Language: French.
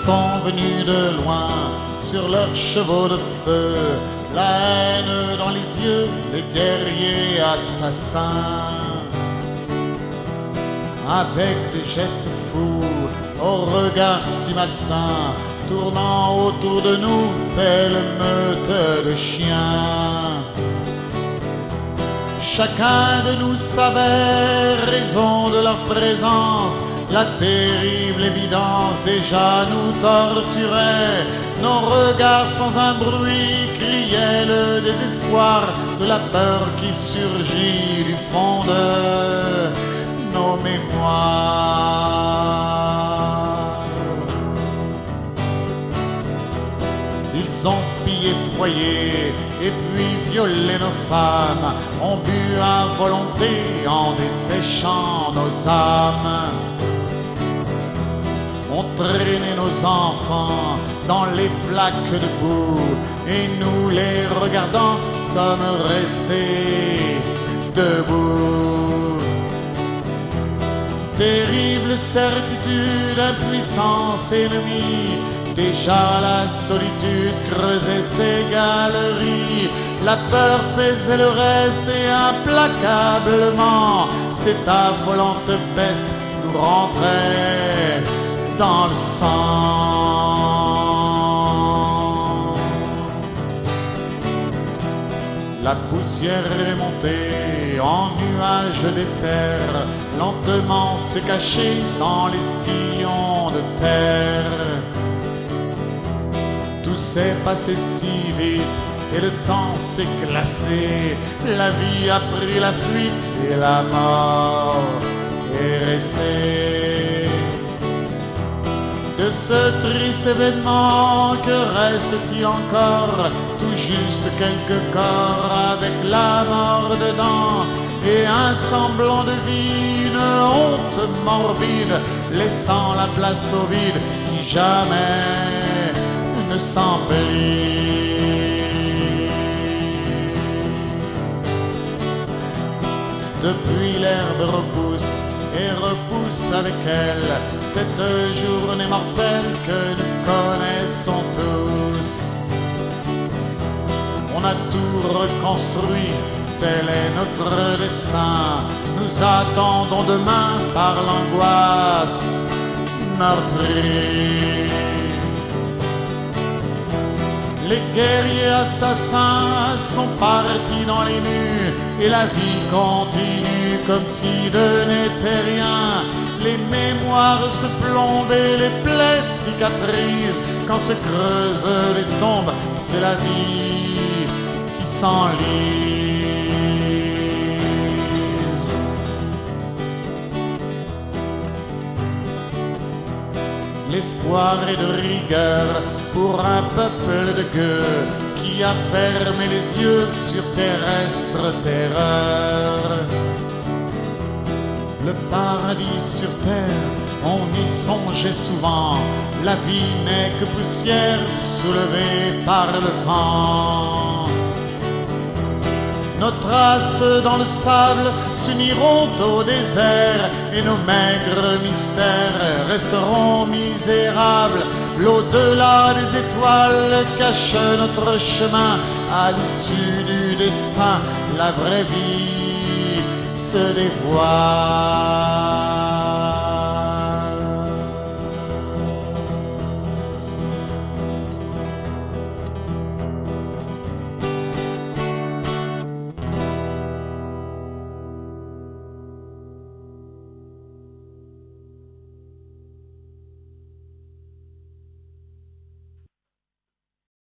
sont venus de loin sur leurs chevaux de feu, la haine dans les yeux des guerriers assassins. Avec des gestes fous, au regard si malsain, tournant autour de nous telle meute de chiens. Chacun de nous savait raison de leur présence, la terrible évidence déjà nous torturait. Nos regards sans un bruit criaient le désespoir de la peur qui surgit du fond de nos mémoires. Ils ont pillé foyers et puis violé nos femmes, ont bu à volonté en desséchant nos âmes, ont traîné nos enfants dans les flaques de boue, et nous les regardant sommes restés debout. Terrible certitude, impuissance ennemie, déjà la solitude creusait ses galeries, la peur faisait le reste et implacablement cette affolante peste nous rentrait dans le sang. La poussière est montée en nuages d'éther, lentement s'est cachée dans les sillons de terre. Tout s'est passé si vite et le temps s'est glacé, la vie a pris la fuite et la mort est restée. De ce triste événement, que reste-t-il encore? Tout juste quelques corps avec la mort dedans, et un semblant de vie, une honte morbide, laissant la place au vide qui jamais ne s'emplit. Depuis l'herbe repousse et repousse avec elle cette journée mortelle que nous connaissons tous. On a tout reconstruit, tel est notre destin. Nous attendons demain par l'angoisse meurtrie. Les guerriers assassins sont partis dans les nues, et la vie continue comme si de n'était rien. Les mémoires se plombent et les plaies cicatrisent. Quand se creusent les tombes, c'est la vie qui s'enlise. L'espoir est de rigueur pour un peuple de gueux qui a fermé les yeux sur terrestre terreur. Le paradis sur terre, on y songeait souvent, la vie n'est que poussière soulevée par le vent. Nos traces dans le sable s'uniront au désert, et nos maigres mystères resteront misérables. L'au-delà des étoiles cache notre chemin, à l'issue du destin, la vraie vie se dévoile.